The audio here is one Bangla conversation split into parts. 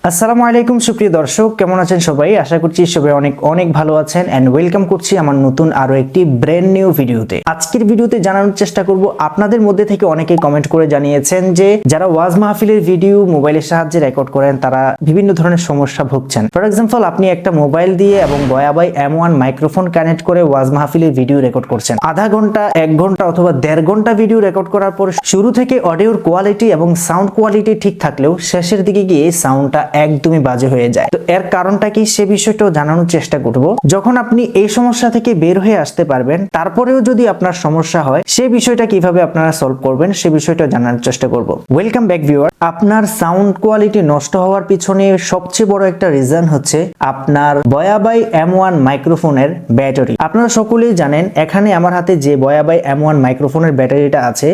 আসসালামু আলাইকুম সুপ্রিয় দর্শক, কেমন আছেন সবাই? আশা করছি সবাই অনেক অনেক ভালো আছেন এন্ড ওয়েলকাম করছি আমার নতুন আরো একটি ব্র্যান্ড নিউ ভিডিওতে। আজকের ভিডিওতে জানানোর চেষ্টা করব, আপনাদের মধ্যে থেকে অনেকেই কমেন্ট করে জানিয়েছেন যে যারা ওয়াজ মাহফিলের ভিডিও মোবাইলের সাহায্যে রেকর্ড করেন তারা বিভিন্ন ধরনের সমস্যা ভুগছেন। ফর এক্সাম্পল, আপনি একটা মোবাইল দিয়ে এবং বয়াবাই M1 মাইক্রোফোন কানেক্ট করে ওয়াজ মাহফিলের ভিডিও রেকর্ড করছেন। আধা ঘন্টা, 1 ঘন্টা অথবা 1.5 ঘন্টা ভিডিও রেকর্ড করার পর শুরু থেকে অডিওর কোয়ালিটি এবং সাউন্ড কোয়ালিটি ঠিক থাকলেও শেষের দিকে গিয়ে সাউন্ডটা একদমই বাজে হয়ে যায়। তো এর কারণটা কি সে বিষয়টাও জানানোর চেষ্টা করব। যখন আপনি এই সমস্যা থেকে বের হয়ে আসতে পারবেন, তারপরেও যদি আপনার সমস্যা হয় সেই বিষয়টা কিভাবে আপনারা সলভ করবেন সে বিষয়টা জানানোর চেষ্টা করব। Welcome back viewer. আপনার সাউন্ড কোয়ালিটি নষ্ট হওয়ার পিছনে সবচেয়ে বড় একটা রিজন হচ্ছে আপনার বয়াবাই M1 মাইক্রোফোনের ব্যাটারি। আপনারা সকলেই জানেন, এখানে আমার হাতে যে বয়াবাই M1 মাইক্রোফোনের ব্যাটারিটা আছে,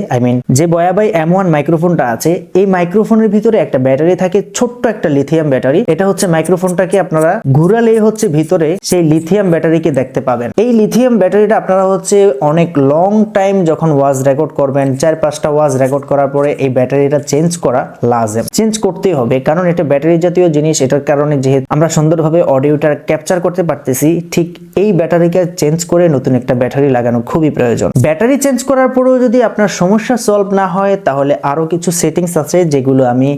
যে বয়াবাই M1 মাইক্রোফোনটা আছে, এই মাইক্রোফোনের ভিতরে একটা ব্যাটারি থাকে, ছোট্ট একটা লিথিয়াম ব্যাটারি। এটা হচ্ছে মাইক্রোফোনটাকে আপনারা ঘুরালেই হচ্ছে ভিতরে সেই লিথিয়াম ব্যাটারিকে দেখতে পাবেন। এই লিথিয়াম ব্যাটারিটা আপনারা হচ্ছে অনেক লং টাইম যখন ওয়াজ রেকর্ড করবেন, 4-5টা ওয়াজ রেকর্ড করার পরে এই ব্যাটারিটা চেঞ্জ করা লাজেম, চেঞ্জ করতেই হবে। কারণ এটা ব্যাটারি জাতীয় জিনিস, এটার কারণে যেহেতু আমরা সুন্দরভাবে অডিওটা ক্যাপচার করতে পারতেছি, ঠিক এই ব্যাটারিকে চেঞ্জ করে নতুন একটা ব্যাটারি লাগানো খুবই প্রয়োজন। ব্যাটারি চেঞ্জ করার পরেও যদি আপনার সমস্যা সলভ না হয়, তাহলে আরো কিছু সেটিংস আছে যেগুলো আমি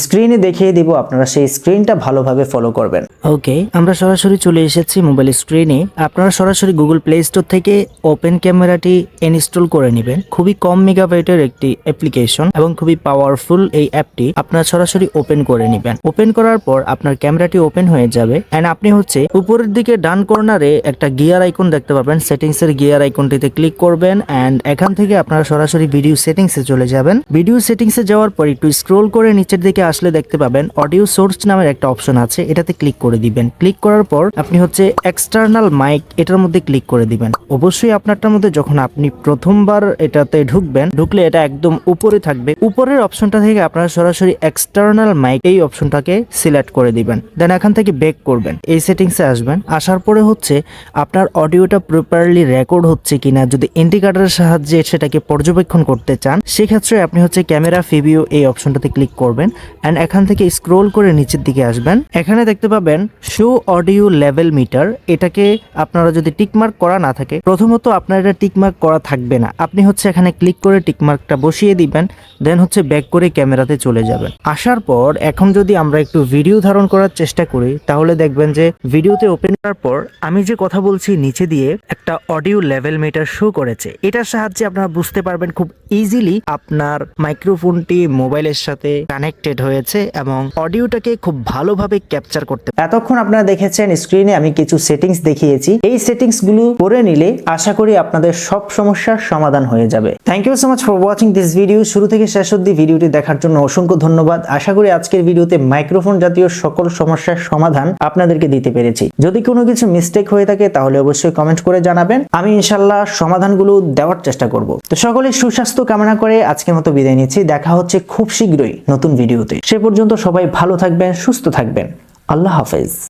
স্ক্রিনে দেখিয়ে দিব, আপনারা সেই স্ক্রিনটা ভালোভাবে ফলো করবেন। ওকে, আমরা সরাসরি চলে এসেছি মোবাইল স্ক্রিনে। আপনারা সরাসরি গুগল প্লে স্টোর থেকে ওপেন ক্যামেরাটি ইনস্টল করে নেবেন। খুবই কম মেগাবাইটের একটি অ্যাপ্লিকেশন এবং খুবই পাওয়ারফুল এই অ্যাপটি। আপনারা সরাসরি ওপেন করে নেবেন। ওপেন করার পর আপনার ক্যামেরাটি ওপেন হয়ে যাবে এন্ড আপনি হচ্ছে উপরের দিকে ডান কর্নারে একটা গিয়ার আইকন দেখতে পাবেন। সেটিংস এর গিয়ার আইকনটিতে ক্লিক করবেন এন্ড এখান থেকে আপনারা সরাসরি ভিডিও সেটিংসে চলে যাবেন। ভিডিও সেটিংসে যাওয়ার পর একটু স্ক্রল করে নিচের দিকে আসলে দেখতে পাবেন অডিও সোর্স নামের একটা অপশন আছে, এটাতে ক্লিক করে দিবেন। ক্লিক করার পর আপনি হচ্ছে এক্সটার্নাল মাইক এটার মধ্যে ক্লিক করে দিবেন। অবশ্যই আপনারটার মধ্যে যখন আপনি প্রথমবার এটাতে ঢুকলে এটা একদম উপরে থাকবে। উপরের অপশনটা থেকে আপনারা সরাসরি এক্সটার্নাল মাইক এই অপশনটাকে সিলেক্ট করে দিবেন। দেন এখান থেকে ব্যাক করবেন, এই সেটিংসে আসবেন। আসার পরে হচ্ছে আপনার অডিওটা প্রপারলি রেকর্ড হচ্ছে কিনা, যদি ইন্ডিকেটরের সাহায্যে সেটাকে পর্যবেক্ষণ করতে চান সেক্ষেত্রে আপনি হচ্ছে ক্যামেরা প্রিভিউ এই অপশনটাতে ক্লিক করবেন এন্ড এখান থেকে স্ক্রল করে নিচের দিকে আসবেন। এখানে দেখতে পাবেন শো অডিও লেভেল মিটার। এটাকে আপনারা যদি টিকমার্ক করা না থাকে, প্রথমত আপনার এটা টিকমার্ক করা থাকবে না, আপনি হচ্ছে এখানে ক্লিক করে টিকমার্কটা বসিয়ে দিবেন। দেন হচ্ছে ব্যাক করে ক্যামেরাতে চলে যাবেন। আসার পর এখন যদি আমরা একটু ভিডিও ধারণ করার চেষ্টা করি, তাহলে দেখবেন যে ভিডিওতে ওপেন করার পর আমি যে কথা বলছি নিচে দিয়ে একটা অডিও লেভেল মিটার শো করেছে। এটার সাহায্যে আপনারা বুঝতে পারবেন খুব ইজিলি আপনার মাইক্রোফোনটি মোবাইলের সাথে কানেক্টেড হয়েছে এবং অডিওটাকে খুব ভালোভাবে ক্যাপচার করতে। এতক্ষণ আপনারা দেখেছেন স্ক্রিনে আমি কিছু সেটিংস দেখিয়েছি। এই সেটিংস গুলো করে নিলে আশা করি আপনাদের সব সমস্যার সমাধান হয়ে যাবে। Thank you so much for watching this video. শুরু থেকে শেষ অবধি ভিডিওটি দেখার জন্য অসংখ্য ধন্যবাদ। আশা করি আজকের ভিডিওতে মাইক্রোফোন জাতীয় সকল সমস্যার সমাধান আপনাদেরকে দিতে পেরেছি। যদি কোনো কিছু মিস্টেক হয়ে থাকে তাহলে অবশ্যই কমেন্ট করে জানাবেন, আমি ইনশাআল্লাহ সমাধানগুলো দেওয়ার চেষ্টা করব। তো সকলের সুস্বাস্থ্য কামনা করে আজকের মতো বিদায় নিচ্ছি। দেখা হচ্ছে খুব শীঘ্রই নতুন ভিডিওতে। সে পর্যন্ত সবাই ভালো থাকবেন, সুস্থ থাকবেন। আল্লাহ হাফেজ।